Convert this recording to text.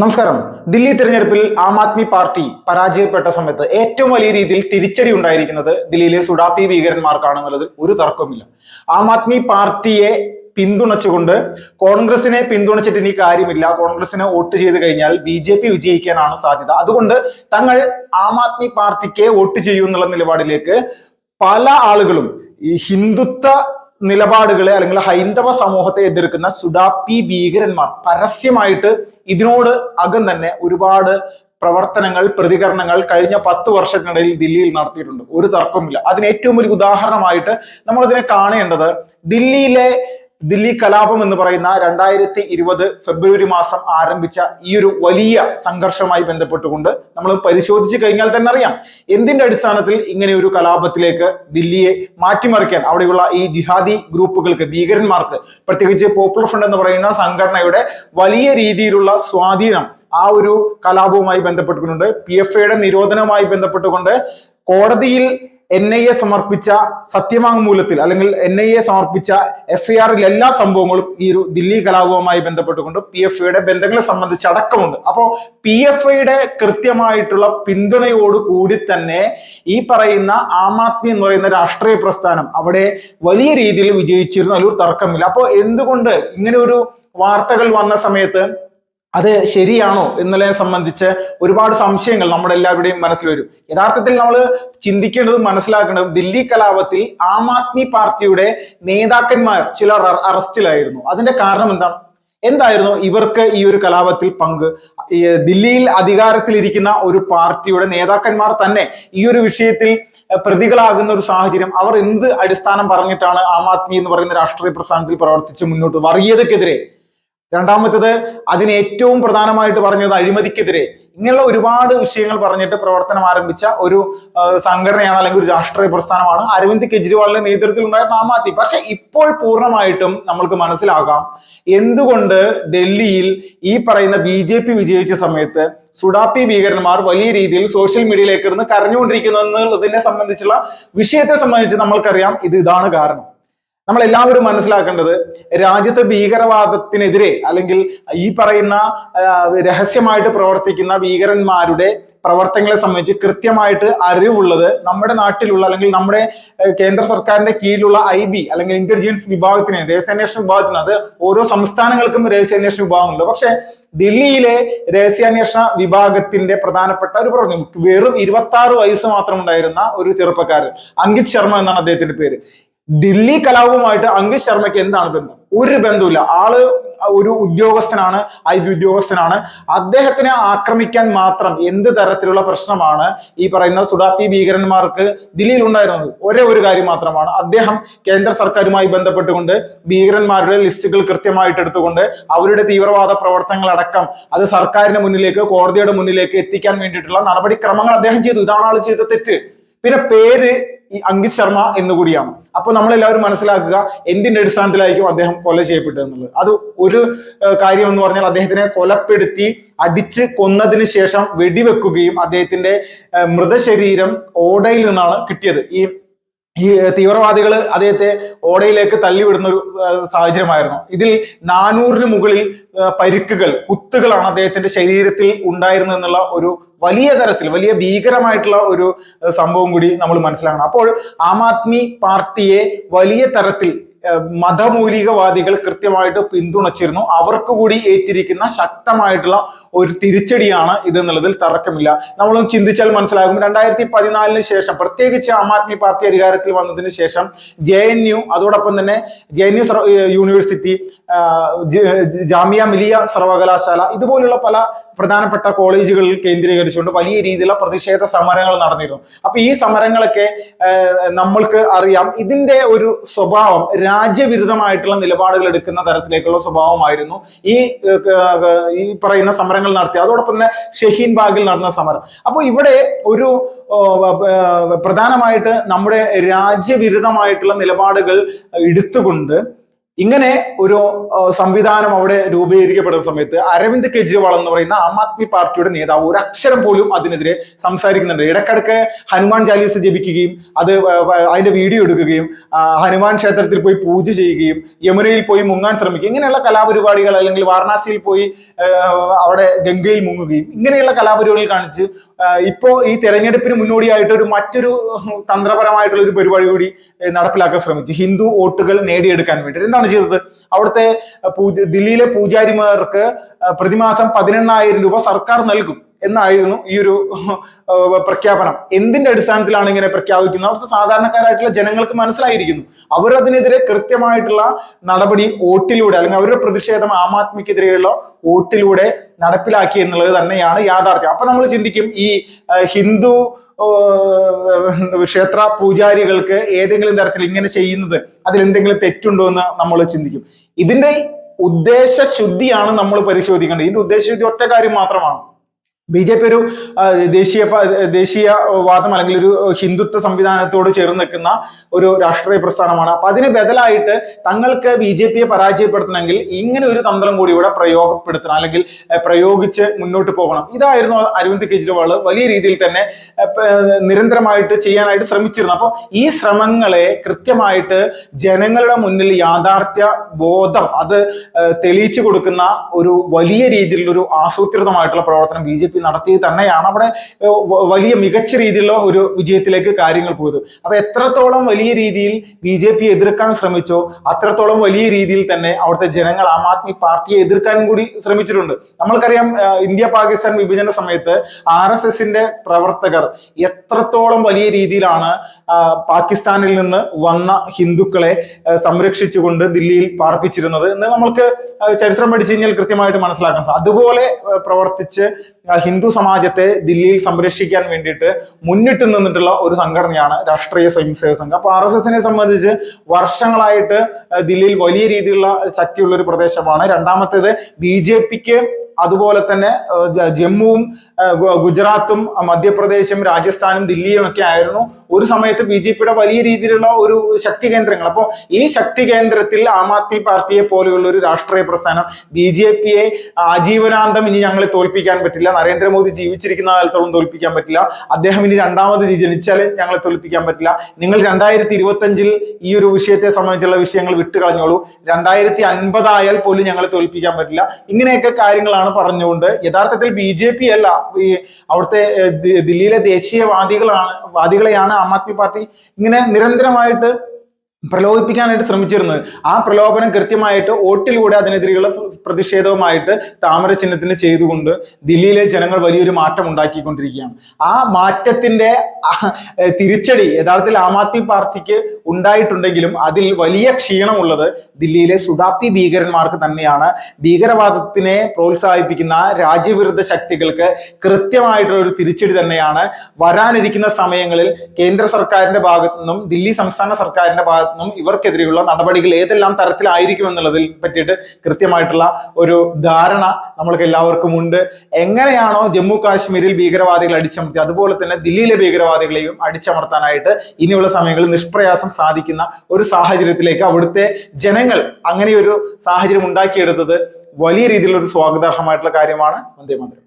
നമസ്കാരം. ദില്ലി തെരഞ്ഞെടുപ്പിൽ ആം ആദ്മി പാർട്ടി പരാജയപ്പെട്ട സമയത്ത് ഏറ്റവും വലിയ രീതിയിൽ തിരിച്ചടി ഉണ്ടായിരിക്കുന്നത് ദില്ലിയിലെ സുഡാപ്പി ഭീകരന്മാർക്കാണെന്നുള്ളതിൽ ഒരു തർക്കവുമില്ല. ആം ആദ്മി പാർട്ടിയെ പിന്തുണച്ചുകൊണ്ട് കോൺഗ്രസിനെ പിന്തുണച്ചിട്ട് ഇനി കാര്യമില്ല, കോൺഗ്രസിനെ വോട്ട് ചെയ്ത് കഴിഞ്ഞാൽ BJP വിജയിക്കാനാണ് സാധ്യത, അതുകൊണ്ട് തങ്ങൾ ആം ആദ്മി പാർട്ടിക്ക് വോട്ട് ചെയ്യൂ എന്നുള്ള നിലപാടിലേക്ക് പല ആളുകളും ഈ ഹിന്ദുത്വ നിലപാടുകളെ അല്ലെങ്കിൽ ഹൈന്ദവ സമൂഹത്തെ എതിർക്കുന്ന സുഡാപ്പി ഭീകരന്മാർ പരസ്യമായിട്ട് ഇതിനോട് തന്നെ ഒരുപാട് പ്രവർത്തനങ്ങൾ, പ്രതികരണങ്ങൾ കഴിഞ്ഞ 10 വർഷത്തിനിടയിൽ ദില്ലിയിൽ നടത്തിയിട്ടുണ്ട്. ഒരു തർക്കവുമില്ല. അതിന് ഏറ്റവും വലിയ ഉദാഹരണമായിട്ട് നമ്മൾ ഇതിനെ കാണേണ്ടത് ദില്ലി കലാപം എന്ന് പറയുന്ന 2020 ഫെബ്രുവരി മാസം ആരംഭിച്ച ഈ ഒരു വലിയ സംഘർഷവുമായി ബന്ധപ്പെട്ടുകൊണ്ട് നമ്മൾ പരിശോധിച്ചു കഴിഞ്ഞാൽ തന്നെ അറിയാം എന്തിന്റെ അടിസ്ഥാനത്തിൽ ഇങ്ങനെ ഒരു കലാപത്തിലേക്ക് ദില്ലിയെ മാറ്റിമറിക്കാൻ അവിടെയുള്ള ഈ ജിഹാദി ഗ്രൂപ്പുകൾക്ക്, ഭീകരന്മാർക്ക്, പ്രത്യേകിച്ച് പോപ്പുലർ ഫ്രണ്ട് എന്ന് പറയുന്ന സംഘടനയുടെ വലിയ രീതിയിലുള്ള സ്വാധീനം ആ ഒരു കലാപവുമായി ബന്ധപ്പെട്ടുകൊണ്ട് PFIയുടെ നിരോധനവുമായി ബന്ധപ്പെട്ടുകൊണ്ട് കോടതിയിൽ NIA സമർപ്പിച്ച സത്യവാങ്മൂലത്തിൽ അല്ലെങ്കിൽ NIA സമർപ്പിച്ച FIRൽ എല്ലാ സംഭവങ്ങളും ഈ ഒരു ദില്ലി കലാപവുമായി ബന്ധപ്പെട്ടുകൊണ്ട് PFIയുടെ ബന്ധങ്ങളെ സംബന്ധിച്ച് അടക്കമുണ്ട്. അപ്പോൾ PFIയുടെ കൃത്യമായിട്ടുള്ള പിന്തുണയോട് കൂടി തന്നെ ഈ പറയുന്ന ആം ആദ്മി എന്ന് പറയുന്ന രാഷ്ട്രീയ പ്രസ്ഥാനം അവിടെ വലിയ രീതിയിൽ വിജയിച്ചിരുന്നു, അതിലൊരു തർക്കമില്ല. അപ്പോൾ എന്തുകൊണ്ട് ഇങ്ങനെ ഒരു വാർത്തകൾ വന്ന സമയത്ത് അത് ശരിയാണോ എന്നുള്ളതിനെ സംബന്ധിച്ച് ഒരുപാട് സംശയങ്ങൾ നമ്മുടെ എല്ലാവരുടെയും മനസ്സിൽ വരും. യഥാർത്ഥത്തിൽ നമ്മൾ ചിന്തിക്കേണ്ടതും മനസ്സിലാക്കേണ്ടതും ദില്ലി കലാപത്തിൽ ആം ആദ്മി പാർട്ടിയുടെ നേതാക്കന്മാർ ചിലർ അറസ്റ്റിലായിരുന്നു. അതിന്റെ കാരണം എന്തായിരുന്നു ഇവർക്ക് ഈ ഒരു കലാപത്തിൽ പങ്ക്? ദില്ലിയിൽ അധികാരത്തിലിരിക്കുന്ന ഒരു പാർട്ടിയുടെ നേതാക്കന്മാർ തന്നെ ഈ ഒരു വിഷയത്തിൽ പ്രതികളാകുന്ന ഒരു സാഹചര്യം അവർ എന്ത് അടിസ്ഥാനം പറഞ്ഞിട്ടാണ് ആം ആദ്മി എന്ന് പറയുന്ന രാഷ്ട്രീയ പ്രസ്ഥാനത്തിൽ പ്രവർത്തിച്ച് മുന്നോട്ട് വർഗീയതക്കെതിരെ, രണ്ടാമത്തേത് അതിന് ഏറ്റവും പ്രധാനമായിട്ട് പറഞ്ഞത് അഴിമതിക്കെതിരെ, ഇങ്ങനെയുള്ള ഒരുപാട് വിഷയങ്ങൾ പറഞ്ഞിട്ട് പ്രവർത്തനം ആരംഭിച്ച ഒരു സംഘടനയാണ് അല്ലെങ്കിൽ ഒരു രാഷ്ട്രീയ പ്രസ്ഥാനമാണ് അരവിന്ദ് കെജ്രിവാളിന്റെ നേതൃത്വത്തിൽ ഉണ്ടായിരുന്ന ആം ആദ്മി. പക്ഷെ ഇപ്പോൾ പൂർണ്ണമായിട്ടും നമ്മൾക്ക് മനസ്സിലാക്കാം എന്തുകൊണ്ട് ഡൽഹിയിൽ ഈ പറയുന്ന BJP വിജയിച്ച സമയത്ത് സുഡാപ്പി ഭീകരന്മാർ വലിയ രീതിയിൽ സോഷ്യൽ മീഡിയയിലേക്ക് ഇരുന്ന് കരഞ്ഞുകൊണ്ടിരിക്കുന്നു എന്നുള്ളതിനെ സംബന്ധിച്ചുള്ള വിഷയത്തെ സംബന്ധിച്ച് നമ്മൾക്കറിയാം ഇതാണ് കാരണം. നമ്മൾ എല്ലാവരും മനസ്സിലാക്കേണ്ടത് രാജ്യത്തെ ഭീകരവാദത്തിനെതിരെ അല്ലെങ്കിൽ ഈ പറയുന്ന രഹസ്യമായിട്ട് പ്രവർത്തിക്കുന്ന ഭീകരന്മാരുടെ പ്രവർത്തനങ്ങളെ സംബന്ധിച്ച് കൃത്യമായിട്ട് അറിവുള്ളത് നമ്മുടെ നാട്ടിലുള്ള അല്ലെങ്കിൽ നമ്മുടെ കേന്ദ്ര സർക്കാരിന്റെ കീഴിലുള്ള IB അല്ലെങ്കിൽ ഇന്റലിജൻസ് വിഭാഗത്തിന്, രഹസ്യാന്വേഷണ വിഭാഗത്തിന്, അത് ഓരോ സംസ്ഥാനങ്ങൾക്കും രഹസ്യാന്വേഷണ വിഭാഗമുണ്ട്. പക്ഷെ ദില്ലിയിലെ രഹസ്യാന്വേഷണ വിഭാഗത്തിന്റെ പ്രധാനപ്പെട്ട ഒരു പ്രവർത്തനം, വെറും 26 വയസ്സ് മാത്രം ഉണ്ടായിരുന്ന ഒരു ചെറുപ്പക്കാരൻ, അങ്കിത് ശർമ്മ എന്നാണ് അദ്ദേഹത്തിന്റെ പേര്. ദില്ലി കലാപവുമായിട്ട് അങ്കിത് ശർമ്മയ്ക്ക് എന്താണ് ബന്ധം? ഒരു ബന്ധമില്ല. ആള് ഒരു ഉദ്യോഗസ്ഥനാണ്, IB ഉദ്യോഗസ്ഥനാണ്. അദ്ദേഹത്തിനെ ആക്രമിക്കാൻ മാത്രം എന്ത് തരത്തിലുള്ള പ്രശ്നമാണ് ഈ പറയുന്ന സുഡാപ്പി ഭീകരന്മാർക്ക് ദില്ലിയിൽ ഉണ്ടായിരുന്നത്? ഒരേ ഒരു കാര്യം മാത്രമാണ്, അദ്ദേഹം കേന്ദ്ര സർക്കാരുമായി ബന്ധപ്പെട്ടുകൊണ്ട് ഭീകരന്മാരുടെ ലിസ്റ്റുകൾ കൃത്യമായിട്ട് എടുത്തുകൊണ്ട് അവരുടെ തീവ്രവാദ പ്രവർത്തനങ്ങൾ അടക്കം അത് സർക്കാരിന് മുന്നിലേക്ക്, കോടതിയുടെ മുന്നിലേക്ക് എത്തിക്കാൻ വേണ്ടിയിട്ടുള്ള നടപടിക്രമങ്ങൾ അദ്ദേഹം ചെയ്തു. ഇതാണ് ആൾ ചെയ്ത തെറ്റ്. പിന്നെ പേര് ഈ അങ്കിത് ശർമ്മ എന്നുകൂടിയാണ്. അപ്പൊ നമ്മളെല്ലാവരും മനസ്സിലാക്കുക എന്തിന്റെ അടിസ്ഥാനത്തിലായിരിക്കും അദ്ദേഹം കൊല ചെയ്യപ്പെട്ടത് എന്നുള്ളത്. അത് ഒരു കാര്യം എന്ന് പറഞ്ഞാൽ അദ്ദേഹത്തിനെ കൊലപ്പെടുത്തി അടിച്ച് കൊന്നതിന് ശേഷം വെടിവെക്കുകയും അദ്ദേഹത്തിന്റെ മൃതശരീരം ഓടയിൽ നിന്നാണ് കിട്ടിയത്. ഈ തീവ്രവാദികൾ അദ്ദേഹത്തെ ഓടയിലേക്ക് തള്ളിവിടുന്ന ഒരു സാഹചര്യമായിരുന്നു. ഇതിൽ 400-ന് മുകളിൽ പരിക്കുകൾ, കുത്തുകളാണ് അദ്ദേഹത്തിന്റെ ശരീരത്തിൽ ഉണ്ടായിരുന്നത് എന്നുള്ള ഒരു വലിയ തരത്തിൽ വലിയ ഭീകരമായിട്ടുള്ള ഒരു സംഭവം കൂടി നമ്മൾ മനസ്സിലാക്കണം. അപ്പോൾ ആം ആദ്മി പാർട്ടിയെ വലിയ തരത്തിൽ മതമൗലികവാദികൾ കൃത്യമായിട്ട് പിന്തുണച്ചിരുന്നു. അവർക്ക് കൂടി ഏറ്റിരിക്കുന്ന ശക്തമായിട്ടുള്ള ഒരു തിരിച്ചടിയാണ് ഇതെന്നുള്ളതിൽ തർക്കമില്ല. നമ്മളൊന്ന് ചിന്തിച്ചാൽ മനസ്സിലാകും 2014 ശേഷം, പ്രത്യേകിച്ച് ആം ആദ്മി പാർട്ടി അധികാരത്തിൽ വന്നതിന് ശേഷം JNU, അതോടൊപ്പം തന്നെ JNU യൂണിവേഴ്സിറ്റി, ജാമിയ മിലിയ സർവകലാശാല, ഇതുപോലുള്ള പല പ്രധാനപ്പെട്ട കോളേജുകളിൽ കേന്ദ്രീകരിച്ചുകൊണ്ട് വലിയ രീതിയിലുള്ള പ്രതിഷേധ സമരങ്ങൾ നടന്നിരുന്നു. അപ്പൊ ഈ സമരങ്ങളൊക്കെ നമ്മൾക്ക് അറിയാം ഇതിന്റെ ഒരു സ്വഭാവം രാജ്യവിരുദ്ധമായിട്ടുള്ള നിലപാടുകൾ എടുക്കുന്ന തരത്തിലേക്കുള്ള സ്വഭാവമായിരുന്നു ഈ പറയുന്ന സമരങ്ങൾ നടത്തി. അതോടൊപ്പം തന്നെ ഷഹീൻ ബാഗിൽ നടന്ന സമരം. അപ്പോൾ ഇവിടെ ഒരു പ്രധാനമായിട്ട് നമ്മുടെ രാജ്യവിരുദ്ധമായിട്ടുള്ള നിലപാടുകൾ എടുത്തുകൊണ്ട് ഇങ്ങനെ ഒരു സംവിധാനം അവിടെ രൂപീകരിക്കപ്പെടുന്ന സമയത്ത് അരവിന്ദ് കെജ്രിവാൾ എന്ന് പറയുന്ന ആം ആദ്മി പാർട്ടിയുടെ നേതാവ് ഒരു അക്ഷരം പോലും അതിനെതിരെ സംസാരിക്കുന്നുണ്ട്. ഇടക്കിടക്ക് ഹനുമാൻ ചാലീസ് ജപിക്കുകയും അതിന്റെ വീഡിയോ എടുക്കുകയും ഹനുമാൻ ക്ഷേത്രത്തിൽ പോയി പൂജ ചെയ്യുകയും യമുനയിൽ പോയി മുങ്ങാൻ ശ്രമിക്കുകയും ഇങ്ങനെയുള്ള കലാപരിപാടികൾ, അല്ലെങ്കിൽ വാരണാസിയിൽ പോയി അവിടെ ഗംഗയിൽ മുങ്ങുകയും ഇങ്ങനെയുള്ള കലാപരിപാടികൾ കാണിച്ച് ഇപ്പോ ഈ തെരഞ്ഞെടുപ്പിന് മുന്നോടിയായിട്ട് മറ്റൊരു തന്ത്രപരമായിട്ടുള്ള ഒരു പരിപാടി കൂടി നടപ്പിലാക്കാൻ ശ്രമിച്ചു, ഹിന്ദു വോട്ടുകൾ നേടിയെടുക്കാൻ വേണ്ടി. എന്താണ് ചെയ്തത്? അവിടുത്തെ ദില്ലിയിലെ പൂജാരിമാർക്ക് പ്രതിമാസം 18,000 രൂപ സർക്കാർ നൽകും എന്നായിരുന്നു ഈ ഒരു പ്രഖ്യാപനം. എന്തിന്റെ അടിസ്ഥാനത്തിലാണ് ഇങ്ങനെ പ്രഖ്യാപിക്കുന്നത്? അവിടുത്തെ സാധാരണക്കാരായിട്ടുള്ള ജനങ്ങൾക്ക് മനസ്സിലായിരിക്കുന്നു. അവരതിനെതിരെ കൃത്യമായിട്ടുള്ള നടപടി വോട്ടിലൂടെ, അല്ലെങ്കിൽ അവരുടെ പ്രതിഷേധം ആം ആദ്മിക്കെതിരെയുള്ള വോട്ടിലൂടെ നടപ്പിലാക്കി എന്നുള്ളത് തന്നെയാണ് യാഥാർത്ഥ്യം. അപ്പൊ നമ്മൾ ചിന്തിക്കും, ഈ ഹിന്ദു ക്ഷേത്ര പൂജാരികൾക്ക് ഏതെങ്കിലും തരത്തിൽ ഇങ്ങനെ ചെയ്യുന്നത് അതിൽ എന്തെങ്കിലും തെറ്റുണ്ടോ എന്ന് നമ്മൾ ചിന്തിക്കും. ഇതിന്റെ ഉദ്ദേശശുദ്ധിയാണ് നമ്മൾ പരിശോധിക്കേണ്ടത്. ഇതിന്റെ ഉദ്ദേശശുദ്ധി ഒറ്റ കാര്യം മാത്രമാണ്. BJP ഒരു ദേശീയവാദം അല്ലെങ്കിൽ ഒരു ഹിന്ദുത്വ സംവിധാനത്തോട് ചേർന്ന് നിൽക്കുന്ന ഒരു രാഷ്ട്രീയ പ്രസ്ഥാനമാണ്. അപ്പൊ അതിന് ബദലായിട്ട് തങ്ങൾക്ക് BJPയെ പരാജയപ്പെടുത്തണമെങ്കിൽ ഇങ്ങനെ ഒരു തന്ത്രം കൂടി ഇവിടെ പ്രയോഗപ്പെടുത്തണം, അല്ലെങ്കിൽ പ്രയോഗിച്ച് മുന്നോട്ട് പോകണം. ഇതായിരുന്നു അരവിന്ദ് കെജ്രിവാൾ വലിയ രീതിയിൽ തന്നെ നിരന്തരമായിട്ട് ചെയ്യാനായിട്ട് ശ്രമിച്ചിരുന്നു. അപ്പോൾ ഈ ശ്രമങ്ങളെ കൃത്യമായിട്ട് ജനങ്ങളുടെ മുന്നിൽ യാഥാർത്ഥ്യ ബോധം അത് തെളിയിച്ചു കൊടുക്കുന്ന ഒരു വലിയ രീതിയിലുള്ള ഒരു ആസൂത്രിതമായിട്ടുള്ള പ്രവർത്തനം BJP നടത്തിയത് തന്നെയാണ് അവിടെ വലിയ മികച്ച രീതിയിലുള്ള ഒരു വിജയത്തിലേക്ക് കാര്യങ്ങൾ പോയത്. അപ്പൊ എത്രത്തോളം വലിയ രീതിയിൽ BJP എതിർക്കാൻ ശ്രമിച്ചോ അത്രത്തോളം വലിയ രീതിയിൽ തന്നെ അവിടുത്തെ ജനങ്ങൾ ആം ആദ്മി പാർട്ടിയെ എതിർക്കാനും കൂടി ശ്രമിച്ചിട്ടുണ്ട്. നമ്മൾക്കറിയാം, ഇന്ത്യ പാകിസ്ഥാൻ വിഭജന സമയത്ത് RSSന്റെ പ്രവർത്തകർ എത്രത്തോളം വലിയ രീതിയിലാണ് പാകിസ്ഥാനിൽ നിന്ന് വന്ന ഹിന്ദുക്കളെ സംരക്ഷിച്ചുകൊണ്ട് ദില്ലിയിൽ പാർപ്പിച്ചിരുന്നത് എന്ന് നമ്മൾക്ക് ചരിത്രം പഠിച്ചു കഴിഞ്ഞാൽ കൃത്യമായിട്ട് മനസ്സിലാക്കാൻ സാധിക്കും. അതുപോലെ പ്രവർത്തിച്ച് ഹിന്ദു സമാജത്തെ ദില്ലിയിൽ സംരക്ഷിക്കാൻ വേണ്ടിയിട്ട് മുന്നിട്ട് നിന്നിട്ടുള്ള ഒരു സംഘടനയാണ് രാഷ്ട്രീയ സ്വയംസേവക സംഘം. അപ്പൊ RSSനെ സംബന്ധിച്ച് വർഷങ്ങളായിട്ട് ദില്ലിയിൽ വലിയ രീതിയിലുള്ള ശക്തിയുള്ള ഒരു പ്രദേശമാണ്. രണ്ടാമത്തേത് BJPക്ക് അതുപോലെ തന്നെ ജമ്മുവും ഗുജറാത്തും മധ്യപ്രദേശും രാജസ്ഥാനും ദില്ലിയും ഒക്കെ ആയിരുന്നു ഒരു സമയത്ത് BJPയുടെ വലിയ രീതിയിലുള്ള ഒരു ശക്തി കേന്ദ്രങ്ങൾ. അപ്പോൾ ഈ ശക്തി കേന്ദ്രത്തിൽ ആം ആദ്മി പാർട്ടിയെ പോലെയുള്ള ഒരു രാഷ്ട്രീയ പ്രസ്ഥാനം BJPയെ ആജീവനാന്തം ഇനി ഞങ്ങളെ തോൽപ്പിക്കാൻ പറ്റില്ല, നരേന്ദ്രമോദി ജീവിച്ചിരിക്കുന്ന കാലത്തോളം തോൽപ്പിക്കാൻ പറ്റില്ല, അദ്ദേഹം ഇനി രണ്ടാമത് ജനിച്ചാൽ ഞങ്ങളെ തോൽപ്പിക്കാൻ പറ്റില്ല, നിങ്ങൾ 2025 ഈ ഒരു വിഷയത്തെ സംബന്ധിച്ചുള്ള വിഷയങ്ങൾ വിട്ടുകളഞ്ഞോളൂ, 2050 ആയാൽ പോലും ഞങ്ങളെ തോൽപ്പിക്കാൻ പറ്റില്ല, ഇങ്ങനെയൊക്കെ കാര്യങ്ങളാണ് പറഞ്ഞുകൊണ്ട് യഥാർത്ഥത്തിൽ BJP അല്ല, ഈ അവിടുത്തെ ദില്ലിയിലെ ദേശീയവാദികളെയാണ് ആം ആദ്മി പാർട്ടി ഇങ്ങനെ നിരന്തരമായിട്ട് പ്രലോഭിപ്പിക്കാനായിട്ട് ശ്രമിച്ചിരുന്നത്. ആ പ്രലോഭനം കൃത്യമായിട്ട് വോട്ടിലൂടെ അതിനെതിരെയുള്ള പ്രതിഷേധവുമായിട്ട് താമര ചിഹ്നത്തിന് ചെയ്തുകൊണ്ട് ദില്ലിയിലെ ജനങ്ങൾ വലിയൊരു മാറ്റം ഉണ്ടാക്കിക്കൊണ്ടിരിക്കുകയാണ്. ആ മാറ്റത്തിന്റെ തിരിച്ചടി യഥാർത്ഥത്തിൽ ആം ആദ്മി പാർട്ടിക്ക് ഉണ്ടായിട്ടുണ്ടെങ്കിലും അതിൽ വലിയ ക്ഷീണമുള്ളത് ദില്ലിയിലെ സുഡാപ്പി ഭീകരന്മാർക്ക് തന്നെയാണ്. ഭീകരവാദത്തിനെ പ്രോത്സാഹിപ്പിക്കുന്ന രാജ്യവിരുദ്ധ ശക്തികൾക്ക് കൃത്യമായിട്ടുള്ള ഒരു തിരിച്ചടി തന്നെയാണ് വരാനിരിക്കുന്ന സമയങ്ങളിൽ കേന്ദ്ര സർക്കാരിന്റെ ഭാഗത്തു നിന്നും ദില്ലി സംസ്ഥാന സർക്കാരിന്റെ ഭാഗത്തു ഇവർക്കെതിരെയുള്ള നടപടികൾ ഏതെല്ലാം തരത്തിലായിരിക്കും എന്നുള്ളതിൽ പറ്റിയിട്ട് കൃത്യമായിട്ടുള്ള ഒരു ധാരണ നമ്മൾക്ക് എല്ലാവർക്കും ഉണ്ട്. എങ്ങനെയാണോ ജമ്മു കാശ്മീരിൽ ഭീകരവാദികൾ അടിച്ചമർത്തി അതുപോലെ തന്നെ ദില്ലിയിലെ ഭീകരവാദികളെയും അടിച്ചമർത്താനായിട്ട് ഇനിയുള്ള സമയങ്ങളിൽ നിഷ്പ്രയാസം സാധിക്കുന്ന ഒരു സാഹചര്യത്തിലേക്ക് അവിടുത്തെ ജനങ്ങൾ അങ്ങനെ ഒരു സാഹചര്യം ഉണ്ടാക്കിയെടുത്തത് വലിയ രീതിയിലുള്ള ഒരു സ്വാഗതാർഹമായിട്ടുള്ള കാര്യമാണ്. വന്ദേ മാതരം.